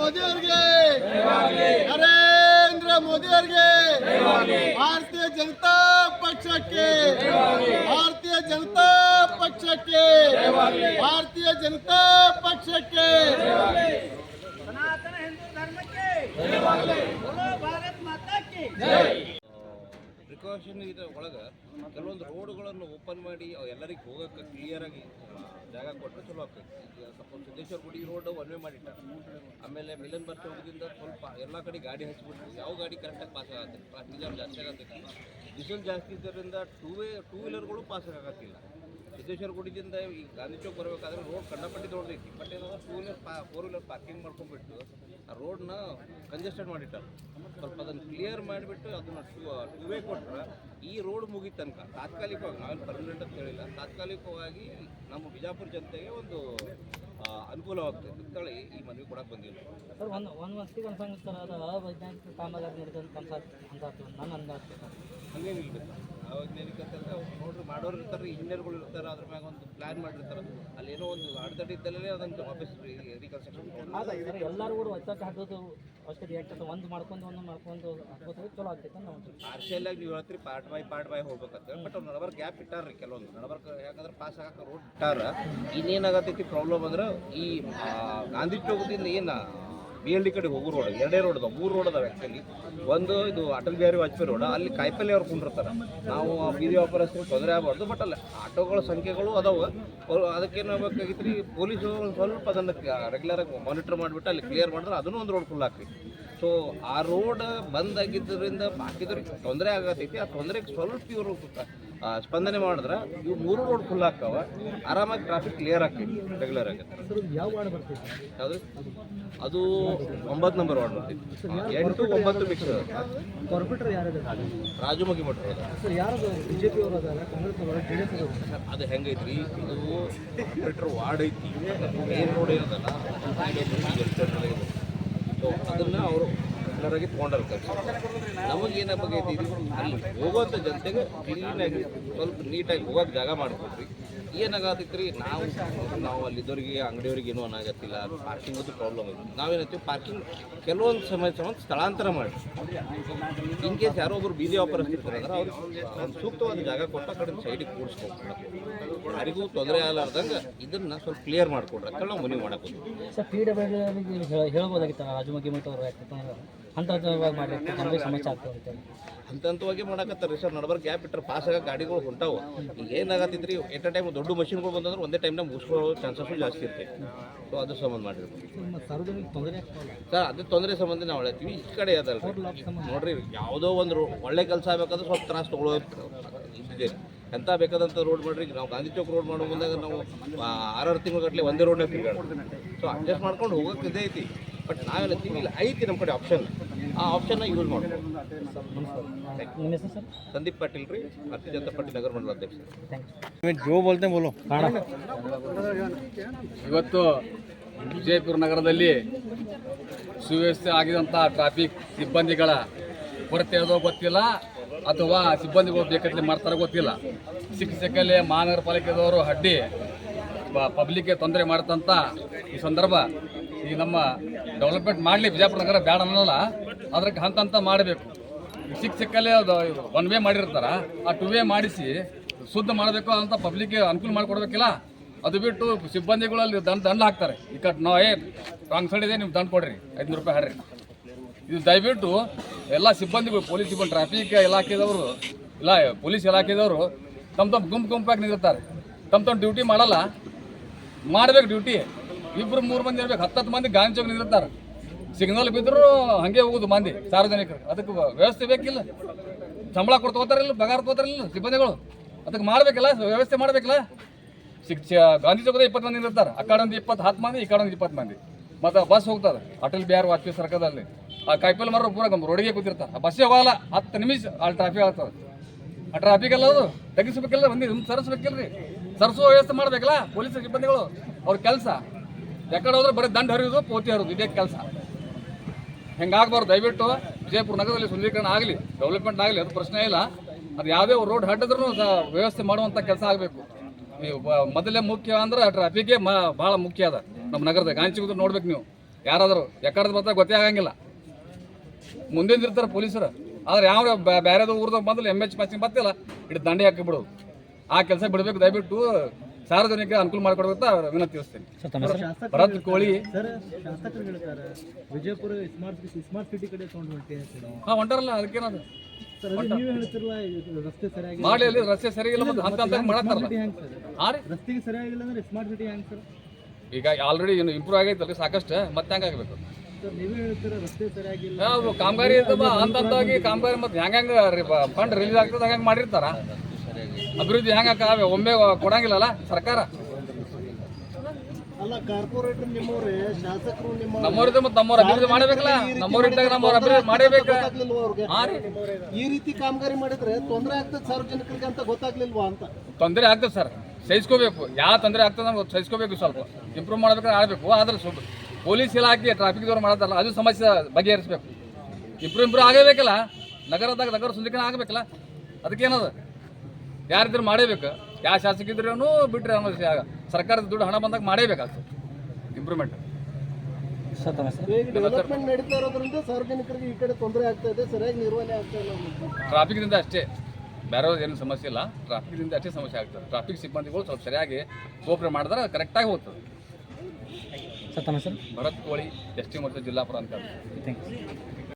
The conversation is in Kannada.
ಮೋದಿ ಅವರಿಗೆ, ನರೇಂದ್ರ ಮೋದಿ ಅವರಿಗೆ, ಭಾರತೀಯ ಜನತಾ ಪಕ್ಷಕ್ಕೆ, ಭಾರತೀಯ ಜನತಾ ಪಕ್ಷಕ್ಕೆ, ಭಾರತೀಯ ಜನತಾ ಪಕ್ಷಕ್ಕೆ, ಸನಾತನ ಹಿಂದೂ ಧರ್ಮಕ್ಕೆ, बोलो भारत माता की। ಪ್ರಿಕಾಷನ್ ಇದೆ ಒಳಗೆ ಕೆಲವೊಂದು ರೋಡ್ಗಳನ್ನು ಓಪನ್ ಮಾಡಿ ಎಲ್ಲರಿಗೆ ಹೋಗೋಕ್ಕೆ ಕ್ಲಿಯರಾಗಿ ಜಾಗ ಕೊಟ್ಟರೆ ಚಲೋ ಆಗ್ತೈತಿ. ಈಗ ಸಪೋಸ್ ಸಿದ್ದೇಶ್ವರ ಗುಡಿ ರೋಡ್ ಒನ್ ವೇ ಮಾಡಿಟ್ಟಾರೆ, ಆಮೇಲೆ ಮಿಲನ್ ಬಸ್ ಚೌಕದಿಂದ ಸ್ವಲ್ಪ ಎಲ್ಲ ಕಡೆ ಗಾಡಿ ಹಚ್ಚಿಬಿಟ್ರು, ಯಾವ ಗಾಡಿ ಕರೆಕ್ಟಾಗಿ ಪಾಸ್ ಆಗತ್ತೆ, ಟ್ರಾಫಿಕ್ ಜಾಮ್ ಜಾಸ್ತಿ ಆಗತ್ತೈತಿ. ಬಿಸಿಲು ಜಾಸ್ತಿ ಇದ್ದರಿಂದ ಟೂ ವೀಲರ್ಗಳು ಪಾಸ್ ಆಗತ್ತಿಲ್ಲ. ಸಿದ್ದೇಶ್ವರ ಗುಡಿದಿಂದ ಈ ಗಾಂಧಿ ಚೌಕ್ ಬರಬೇಕಾದ್ರೆ ರೋಡ್ ಕಂಡಪಟ್ಟಿ ದೊಡ್ಡದೈತಿ, ಬಟ್ ಏನಾದ್ರು 4 ವೀಲರ್ ಪಾರ್ಕಿಂಗ್ ಮಾಡ್ಕೊಂಡ್ಬಿಟ್ಟು ಆ ರೋಡ್ನ ಕಂಜೆಸ್ಟೆಡ್ ಮಾಡಿಟ್ಟಾರೆ. ಸ್ವಲ್ಪ ಅದನ್ನು ಕ್ಲಿಯರ್ ಮಾಡಿಬಿಟ್ಟು ಅದನ್ನು ಟೂ ವೇ ಕೊಟ್ಟರೆ ಈ ರೋಡ್ ಮುಗಿದ ತನಕ ತಾತ್ಕಾಲಿಕವಾಗಿ, ನಾವೇನು ಪರ್ಮನೆಂಟ್ ಅಂತ ಹೇಳಿಲ್ಲ, ತಾತ್ಕಾಲಿಕವಾಗಿ ನಮ್ಮ ಬಿಜಾಪುರ ಜನತೆಗೆ ಒಂದು ಅನುಕೂಲವಾಗ್ತದೆ ಅಂತೇಳಿ ಈ ಮನವಿ ಕೊಡಕ್ಕೆ ಬಂದಿಲ್ಲ ಸರ್. ಒಂದು ವರ್ಷಕ್ಕೆ ಒಂದು ಸಂಘ ಸರ್, ಅದು ಅವೈಜ್ಞಾನಿಕ ಕಾಮಗಾರಿ ನಡೆದಂತ ನನ್ನ ಅಂದಾಜು ಹಂಗೇನಿಲ್ಲ. ಅವೈಜ್ಞಾನಿಕ ಅಂತಂದ್ರೆ ಅವ್ರು ನೋಡ್ರಿ ಮಾಡೋರು ಇರ್ತಾರೆ, ಇಂಜಿನಿಯರ್ಗಳು ಇರ್ತಾರೆ, ಅದ್ರ ಮ್ಯಾಗ ಒಂದು ಪ್ಲ್ಯಾನ್ ಮಾಡಿರ್ತಾರೆ, ಅಲ್ಲಿ ಏನೋ ಒಂದು ಅಡೆತಡೆ ಇದ್ದಲ್ಲೇ ಅದನ್ನು ವಾಪಸ್ ರೀಕನ್ಸ್ಟ್ರಕ್ಷನ್ ಸರ್. ಎಲ್ಲರೂ ಕೂಡ ಒತ್ತಡ ಹಾಕೋದು ಅವಶ್ಯಕತೆ ಆಗ್ತದೆ. ಒಂದು ಮಾಡ್ಕೊಂಡು ಹಾಕೋದು ಚಲೋ ಆಗ್ತೈತೆ ನಾವು ಪಾರ್ಷಿಯಲ್ ಆಗಿ ನೀವು ಹೇಳ್ತೀರಿ ಪಾರ್ಟ್ ಬೈ ಹೋಗ್ಬೇಕಂತ, ಬಟ್ ಅವ್ರು ನಡಬರ್ಕ್ ಗ್ಯಾಪ್ ಇಟ್ಟಾರ್ರಿ ಕೆಲವೊಂದು ನಡಬರ್ಕ್, ಯಾಕಂದ್ರೆ ಪಾಸ್ ಆಗಕ್ಕೆ ರೋಡ್ ಇಟ್ಟಾರ. ಇನ್ನೇನಾಗತ್ತೈತಿ ಪ್ರಾಬ್ಲಮ್ ಅಂದ್ರೆ ಈ ಗಾಂಧಿ ಚೌಕದಿಂದ ಏನು BLD ಕಡೆ ಹೋಗೋ ರೋಡ್, 2 ರೋಡ್ ಅದಾವೆ, 3 ರೋಡ್ ಅದಾವೆ ಆ್ಯಕ್ಚುಲಿ. ಒಂದು ಇದು ಅಟಲ್ ಬಿಹಾರಿ ವಾಜಪೇಯಿ ರೋಡ್, ಅಲ್ಲಿ ಕಾಯಿಪಲ್ಲೆ ಅವ್ರು ಕುಂಡಿರ್ತಾರೆ. ನಾವು ಬೀದಿ ವ್ಯಾಪಾರಸ್ಥರು ತೊಂದರೆ ಆಗಬಾರ್ದು, ಬಟ್ ಅಲ್ಲಿ ಆಟೋಗಳ ಸಂಖ್ಯೆಗಳು ಅದಾವೆ. ಅದಕ್ಕೇನಾಗಬೇಕಾಗಿತ್ತು ರೀ, ಪೊಲೀಸರು ಸ್ವಲ್ಪ ಅದನ್ನು ರೆಗ್ಯುಲರಾಗಿ ಮಾನಿಟರ್ ಮಾಡಿಬಿಟ್ಟು ಅಲ್ಲಿ ಕ್ಲಿಯರ್ ಮಾಡಿದ್ರೆ ಅದನ್ನೂ ಒಂದು ರೋಡ್ ಫುಲ್ ಆಗ್ತೈತಿ. ಸೊ ಆ ರೋಡ್ ಬಂದ್ ಆಗಿದ್ದರಿಂದ ಬಾಕಿದವ್ರಿಗೆ ತೊಂದರೆ ಆಗತೈತಿ. ಆ ತೊಂದರೆಗೆ ಸ್ವಲ್ಪ ಇವರು ಸ್ಪಂದನೆ ಮಾಡಿದ್ರೆ ಇವು 3 ರೋಡ್ ಫುಲ್ ಆಗ್ತಾವೆ, ಆರಾಮಾಗಿ ಟ್ರಾಫಿಕ್ ಕ್ಲಿಯರ್ ಆಗ್ತೈತಿ, ರೆಗ್ಯುಲರ್ ಆಗುತ್ತೆ. ಯಾವುದು ಅದು 9 ನಂಬರ್ ವಾರ್ಡ್ ಬರ್ತೈತಿ, 8, 9 ಮಿಕ್ಸ್. ಕಾರ್ಪೊರೇಟರ್ ಯಾರು? ರಾಜು ಮಗಿಮಠ ಸರ್. ಯಾರು BJP ಅವರು ಅದಾರ, ಕಾಂಗ್ರೆಸ್ ಅವರು, JDS ಅವರು? ಅದು ಹೆಂಗೈತ್ರಿ, ಇದು ಕಾರ್ಪೊರೇಟರ್ ವಾರ್ಡ್ ಐತಿ, ಮೇನ್ ರೋಡ್ ಏನದಲ್ಲ ಸೊ ಅದನ್ನು ಅವರು ಎಲ್ಲರಾಗಿ ತೊಗೊಂಡಿರ್ತಾರೆ. ನಮಗೇನಾಗಬೇಕೈತಿ, ಅಲ್ಲಿ ಹೋಗುವಂಥ ಜನತೆಗೆ ಕ್ಲೀನಾಗಿ ಸ್ವಲ್ಪ ನೀಟಾಗಿ ಹೋಗೋಕೆ ಜಾಗ ಮಾಡಿಕೊಡ್ರಿ. ಏನಾಗತ್ತೈತಿ ರೀ, ನಾವು ಅಲ್ಲಿದ್ದವ್ರಿಗೆ ಅಂಗಡಿಯವ್ರಿಗೆ ಏನೂ ಅನ್ನಾಗತ್ತಿಲ್ಲ, ಪಾರ್ಕಿಂಗದ್ದು ಪ್ರಾಬ್ಲಮ್ ಐತಿ. ನಾವೇನೈತಿ ಪಾರ್ಕಿಂಗ್ ಕೆಲವೊಂದು ಸಮಯ ಸ್ಥಳಾಂತರ ಮಾಡಿ, ಇನ್ ಕೇಸ್ ಯಾರೋ ಒಬ್ರು ಬೀದಿ ವ್ಯಾಪಾರಸ್ಥಿರ್ತಾರೆ ಅಂದ್ರೆ ಅವ್ರಿಗೆ ಸೂಕ್ತವಾದ ಜಾಗ ಕೊಟ್ಟ ಕಡೆ ಸೈಡಿಗೆ ಕೂಡಿಸ್ಕೊಂಡು ಯಾರಿಗೂ ತೊಂದರೆ ಆಗಲಾರ್ದಂಗೆ ಇದನ್ನು ಸ್ವಲ್ಪ ಕ್ಲಿಯರ್ ಮಾಡಿಕೊಡ್ರಿ ಅಂತ ನಾವು ಮನವಿ ಮಾಡಕ್ಕೆ ಸರ್. ಹೇಳ್ಬೋದಾಗಿತ್ತು ರಾಜು ಮಗಿಮಠ ಅವರು, ಯಾಕಂದ್ರೆ ಹಂತವಾಗಿ ಮಾಡಿರ್ತಾರೆ, ನಮಗೆ ಸಮಸ್ಯೆ ಆಗ್ತದೆ ಹಂತವಾಗಿ ಮಾಡಕತ್ತಾರೆ ಸರ್. ನಡಬರ್ ಗ್ಯಾಪ್ ಇಟ್ಟರೆ ಪಾಸ್ ಆಗೋ ಗಾಡಿಗಳು ಹೊಂಟಾವು. ಈಗ ಏನಾಗತ್ತಿದ್ರಿ, ಎಟ್ ಅ ಟೈಮ್ ದೊಡ್ಡ ಮಷಿನ್ಗಳು ಬಂದಂದ್ರೆ ಒಂದೇ ಟೈಮ್ನಾಗ ಮುಗಿಸ್ಕೊಳ್ಳೋ ಚಾನ್ಸಸ್ಸು ಜಾಸ್ತಿ ಇರ್ತೈತೆ. ಸೊ ಅದು ಸಂಬಂಧ ಮಾಡಿರ್ತೀವಿ ಸಾರ್ವಜನಿಕ ತೊಂದರೆ ಸರ್. ಅದೇ ತೊಂದರೆ ಸಂಬಂಧ ನಾವು ಹೇಳ್ತೀವಿ. ಈ ಕಡೆ ಅದಲ್ಲ ನೋಡ್ರಿ, ಯಾವುದೋ ಒಂದು ಒಳ್ಳೆ ಕೆಲಸ ಆಗಬೇಕಾದ್ರೆ ಸ್ವಲ್ಪ ತ್ರಾಸು ತೊಗೊಳ್ಳೋ ಇದ್ದಿದೆ. ಎಂಥ ಬೇಕಾದಂಥ ರೋಡ್ ಮಾಡಿರಿ, ನಾವು ಗಾಂಧಿ ಚೌಕ್ ರೋಡ್ ಮಾಡೋ ಮುಂದಾಗ ನಾವು 6 ತಿಂಗಳಗಟ್ಟಲೆ ಒಂದೇ ರೋಡ್ನಾಗ ತಿರ್ಗಾಡ್ತೀವಿ. ಸೊ ಅಡ್ಜಸ್ಟ್ ಮಾಡ್ಕೊಂಡು ಹೋಗೋಕೆ ಇದೇ ಐತಿ. ಬಟ್ ನಾವೇಳ್ತೀವಿ ಇಲ್ಲ ಐತಿ ನಮ್ಮ ಕಡೆ ಆಪ್ಷನ್, ಆ ಆಪ್ಷನ್ನ ಯೂಸ್ ಮಾಡ್ಬೋದು. ಸಂದೀಪ್ ಪಾಟೀಲ್ ರೀ, ಭಾರತೀಯ ಜನತಾ ಪಾರ್ಟಿ ನಗರ ಮಂಡಲ ಅಧ್ಯಕ್ಷ. ಜೋ ಬೋಲ್ತೆ ಬೋಲೋ. ಇವತ್ತು ವಿಜಯಪುರ ನಗರದಲ್ಲಿ ಸುವ್ಯವಸ್ಥೆ ಆಗಿದಂಥ ಟ್ರಾಫಿಕ್ ಸಿಬ್ಬಂದಿಗಳ ಕೊರತೆ ಇರೋದೋ ಗೊತ್ತಿಲ್ಲ, ಅಥವಾ ಸಿಬ್ಬಂದಿಗಳು ಬೇಕಂತಲೇ ಮಾಡ್ತಾರೋ ಗೊತ್ತಿಲ್ಲ. ಸಿಕ್ಕಲ್ಲಿ ಮಹಾನಗರ ಪಾಲಿಕೆದವರು ಅಡ್ಡಿ ಪಬ್ಲಿಕ್ಗೆ ತೊಂದರೆ ಮಾಡ್ತಂಥ ಈ ಸಂದರ್ಭ ಈಗ ನಮ್ಮ ಡೆವಲಪ್ಮೆಂಟ್ ಮಾಡಲಿ, ಬಿಜಾಪುರ ನಗರ ಬೇಡ ಅನ್ನೋಲ್ಲ, ಅದ್ರಾಗ ಹಂತ ಮಾಡಬೇಕು. ಸಿಕ್ಕಲ್ಲೇ ಅದು 1 ವೇ ಮಾಡಿರ್ತಾರೆ, ಆ 2 ವೇ ಮಾಡಿಸಿ ಶುದ್ಧ ಮಾಡಬೇಕು ಅಂತ ಪಬ್ಲಿಕ್ಗೆ ಅನುಕೂಲ ಮಾಡಿಕೊಡ್ಬೇಕಿಲ್ಲ. ಅದು ಬಿಟ್ಟು ಸಿಬ್ಬಂದಿಗಳಲ್ಲಿ ದಂಡ ಹಾಕ್ತಾರೆ. ಈ ಕಡೆ ನಾವು ರಾಂಗ್ ಸೈಡ್ ಇದೆ, ನೀವು ದಂಡ ಕೊಡ್ರಿ, 500 ರೂಪಾಯಿ ಹಾಡ್ರಿ. ಇದು ದಯವಿಟ್ಟು ಎಲ್ಲ ಸಿಬ್ಬಂದಿಗಳು, ಪೊಲೀಸ್ ಸಿಬ್ಬಂದಿ, ಟ್ರಾಫಿಕ್ ಇಲಾಖೆದವರು, ಇಲ್ಲ ಪೊಲೀಸ್ ಇಲಾಖೆದವರು ತಮ್ಮ ಗುಂಪಾಗಿ ನಿಂತಿರ್ತಾರೆ. ತಮ್ಮ ಡ್ಯೂಟಿ ಮಾಡಲ್ಲ, ಮಾಡಬೇಕು ಡ್ಯೂಟಿ. 2-3 ಮಂದಿ ಇರ್ಬೇಕು, 10 ಮಂದಿ ಗಾಂಧಿ ಚೌಕ್ ನಿಂತಿರ್ತಾರೆ. ಸಿಗ್ನಲ್ ಬಿದ್ದರೂ ಹಾಗೆ ಹೋಗೋದು ಮಂದಿ ಸಾರ್ವಜನಿಕರು. ಅದಕ್ಕೆ ವ್ಯವಸ್ಥೆ ಬೇಕಿಲ್ಲ, ಸಂಬಳ ಕೊಡ್ತೋತಾರಿಲ್ಲ, ಪಗಾರ ತಗೋತಾರಿಲ್ಲ ಸಿಬ್ಬಂದಿಗಳು. ಅದಕ್ಕೆ ಮಾಡಬೇಕಿಲ್ಲ, ವ್ಯವಸ್ಥೆ ಮಾಡಬೇಕಿಲ್ಲ. ಗಾಂಧಿ ಚೌಕದ 20 ಮಂದಿ ಇರ್ತಾರೆ, ಆ ಕಡೆ ಒಂದು 10 ಮಂದಿ, ಈ ಕಡೆ ಒಂದು 20 ಮಂದಿ. ಮತ್ತು ಬಸ್ ಹೋಗ್ತದೆ ಅಟಲ್ ಬಿಹಾರಿ ವಾಜಪೇಯಿ ಸರ್ಕಲದಲ್ಲಿ, ಆ ಕಾಯಿಪಲ್ಲೆ ಮರ ಪೂರ ರೋಡಿಗೆ ಕೂತಿರ್ತಾರೆ. ಆ ಬಸ್ಸೇ ಹೋಗಲ್ಲ, 10 ನಿಮಿಷ ಅಲ್ಲಿ ಟ್ರಾಫಿಕ್ ಆಗ್ತದೆ. ಆ ಟ್ರಾಫಿಕ್ ಎಲ್ಲ ಅದು ತಗ್ಗಿಸ್ಬೇಕಿಲ್ಲ, ಬಂದು ಸರಿಸ್ಬೇಕಿಲ್ಲ ರೀ, ಸರಿಸುವ ವ್ಯವಸ್ಥೆ ಮಾಡಬೇಕಲ್ಲ ಪೊಲೀಸ್ ಸಿಬ್ಬಂದಿಗಳು. ಅವ್ರ ಕೆಲಸ ಯಾಕಡೆ ಹೋದ್ರೆ ಬರೀ ದಂಡ ಹರಿಯೋದು, ಪೋತಿ ಹರಿಯೋದು, ಇದೇ ಕೆಲಸ. ಹೆಂಗಾಗಬಾರ್ದು. ದಯವಿಟ್ಟು ವಿಜಯಪುರ ನಗರದಲ್ಲಿ ಸುಂದರೀಕರಣ ಆಗಲಿ, ಡೆವಲಪ್ಮೆಂಟ್ ಆಗಲಿ, ಅದು ಪ್ರಶ್ನೆ ಇಲ್ಲ. ಅದು ಯಾವುದೇ ರೋಡ್ ಹಡ್ಡಿದ್ರೂ ವ್ಯವಸ್ಥೆ ಮಾಡುವಂಥ ಕೆಲಸ ಆಗಬೇಕು. ಮೊದಲೇ ಮುಖ್ಯ ಅಂದ್ರೆ ಟ್ರಾಫಿಕ್ಗೆ ಭಾಳ ಮುಖ್ಯ ಅದ ನಮ್ಮ ನಗರದ. ಗಾಂಧಿ ಚೌಕದಲ್ಲಿ ನೋಡ್ಬೇಕು ನೀವು, ಯಾರಾದರೂ ಯಾಕಡೆ ಬರ್ತಾರೆ ಗೊತ್ತೇ ಆಗಂಗಿಲ್ಲ. ಮುಂದಿನ ಇರ್ತಾರೆ ಪೊಲೀಸರು, ಆದ್ರೆ ಯಾವ ಬೇರೆದು ಊರ್ದಾಗ ಬಂದ್ರೆ MH ಪಾಸಿಂಗ್ ಬರ್ತಿಲ್ಲ ಇಟ್ಟು ದಂಡೆ ಹಾಕಿ ಬಿಡೋದು. ಆ ಕೆಲಸ ಬಿಡಬೇಕು. ದಯವಿಟ್ಟು ಸಾರ್ವಜನಿಕ ಅನುಕೂಲ ಮಾಡಿಕೊಡ್ಬೇಕು ಅಂತ ವಿನಂತಿಸ್ತೇನೆ. ಭರತ್ ಕೋಳಿ ಸರ್ ಶಾಸಕರು ಹೇಳ್ತಾರೆ ವಿಜಯಪುರ ಸ್ಮಾರ್ಟ್ ಸಿಟಿ ಕಡೆ ತಗೊಂಡು ಹೊಂಟೆ ಹೊಂಟಾರಲ್ಲ, ಅದಕ್ಕೇನದು ಸರ್ ನೀವು ಹೇಳ್ತಿರಲ್ಲ ರಸ್ತೆ ಸರಿಯಾಗಿ ಮಾಡಿ ಅಲ್ಲಿ ರಸ್ತೆ ಸರಿಯಿಲ್ಲ ಮತ್ತೆ ಹಂತ ಮಾಡತ್ತಾರಲ್ಲ. ಹೆಂಗ್ ಸರ್ ಹಾಂ ರೀ, ರಸ್ತೆಗೆ ಸರಿಯಾಗಿಲ್ಲ ಅಂದ್ರೆ ಸ್ಮಾರ್ಟ್ ಸಿಟಿ ಹೆಂಗ್ ಸರ್? ಈಗ ಆಲ್ರೆಡಿ ಏನು ಇಂಪ್ರೂವ್ ಆಗೈತಲ್ಲ ಸಾಕಷ್ಟು, ಮತ್ತೆ ಹೆಂಗಾಗಬೇಕು? ಸರ್ ನೀವೇ ಹೇಳ್ತೀರ ರಸ್ತೆ ಸರಿಯಾಗಿಲ್ಲ. ಯಾವುದು ಕಾಮಗಾರಿ ಹಂತವಾಗಿ ಕಾಮಗಾರಿ ಮತ್ತೆ ಹೆಂಗೆ ಫಂಡ್ ರಿಲೀಸ್ ಆಗ್ತದೆ ಹಂಗೆ ಮಾಡಿರ್ತಾರ. ಅಭಿವೃದ್ಧಿ ಹೆಂಗೆ ಒಮ್ಮೆ ಕೊಡಂಗಿಲ್ಲಲ್ಲ ಸರ್ಕಾರ. ಅಲ್ಲ ಕಾರ್ಪೊರೇಟರ್ ನಿಮ್ಮವ್ರೆ, ಶಾಸಕರು ನಿಮ್ಮ ನಮ್ಮವ್ರಿದ್ದ ಮತ್ತೆ ನಮ್ಮವ್ರ ಅಭಿವೃದ್ಧಿ ಮಾಡಬೇಕಲ್ಲ. ನಮ್ಮವ್ರಿದ್ದಾಗ ನಮ್ಮವ್ರ ಅಭಿವೃದ್ಧಿ ಮಾಡಬೇಕು. ಅವ್ರಿಗೆ ಹಾಂ ರೀ, ಈ ರೀತಿ ಕಾಮಗಾರಿ ಮಾಡಿದ್ರೆ ತೊಂದರೆ ಆಗ್ತದೆ ಸಾರ್ವಜನಿಕರಿಗೆ ಅಂತ ಗೊತ್ತಾಗ್ಲಿಲ್ವಾ ಅಂತ. ತೊಂದರೆ ಆಗ್ತದೆ ಸರ್, ಸಹಿಸ್ಕೋಬೇಕು. ಯಾವ ತೊಂದರೆ ಆಗ್ತದೆ ಅನ್ನೋದು ಸಹಿಸ್ಕೋಬೇಕು. ಸ್ವಲ್ಪ ಇಂಪ್ರೂವ್ ಮಾಡ್ಬೇಕಾದ್ರೆ ಆಡಬೇಕು. ಆದ್ರೆ ಪೊಲೀಸ್ ಇಲಾಖೆ ಟ್ರಾಫಿಕ್ದವ್ರು ಮಾಡೋದಲ್ಲ, ಅದು ಸಮಸ್ಯೆ ಬಗೆಹರಿಸಬೇಕು. ಇಂಪ್ರೂವ್ ಆಗಬೇಕಲ್ಲ. ನಗರ ಸುಂದರೀಕರಣ ಆಗಬೇಕಲ್ಲ. ಅದಕ್ಕೇನದು ಯಾರಿದ್ರು ಮಾಡೇಬೇಕು. ಯಾವ ಶಾಸಕ ಇದ್ರೂ ಬಿಟ್ಟರೆ ಅನ್ನೋದು ಸರ್ಕಾರದ ದುಡ್ಡು ಹಣ ಬಂದಾಗ ಮಾಡೇಬೇಕಾಗ್ತದೆ ಇಂಪ್ರೂವ್ಮೆಂಟ್. ಸರ್ ತಮ್ಮ ಹೆಸರು? ಈಗ ಡೆವಲಪ್ಮೆಂಟ್ ನಡೀತಾ ಇರೋದ್ರಿಂದ ಸಾರ್ವಜನಿಕರಿಗೆ ಈ ಕಡೆ ತೊಂದರೆ ಆಗ್ತಾ ಇದೆ, ಸರಿಯಾಗಿ ನಿರ್ವಹಣೆ ಆಗ್ತಾ ಇಲ್ಲ ಅನ್ನೋದು. ಟ್ರಾಫಿಕ್ದಿಂದ ಅಷ್ಟೇ, ಬೇರೆ ಏನು ಸಮಸ್ಯೆ ಇಲ್ಲ. ಟ್ರಾಫಿಕ್ದಿಂದ ಅಷ್ಟೇ ಸಮಸ್ಯೆ ಆಗ್ತದೆ. ಟ್ರಾಫಿಕ್ ಸಿಬ್ಬಂದಿಗಳು ಸ್ವಲ್ಪ ಸರಿಯಾಗಿ ಕೋಪರೇಟ್ ಮಾಡಿದ್ರೆ ಕರೆಕ್ಟಾಗಿ ಹೋಗ್ತದೆ. ಸರ್ ತಮ್ಮ ಹೆಸರು? ಭರತ್ ಕೋಳಿ, ಎಸ್ ಟಿ ಮತ್ತು ಜಿಲ್ಲಾ ಪ್ರಾಂತ. Thank you.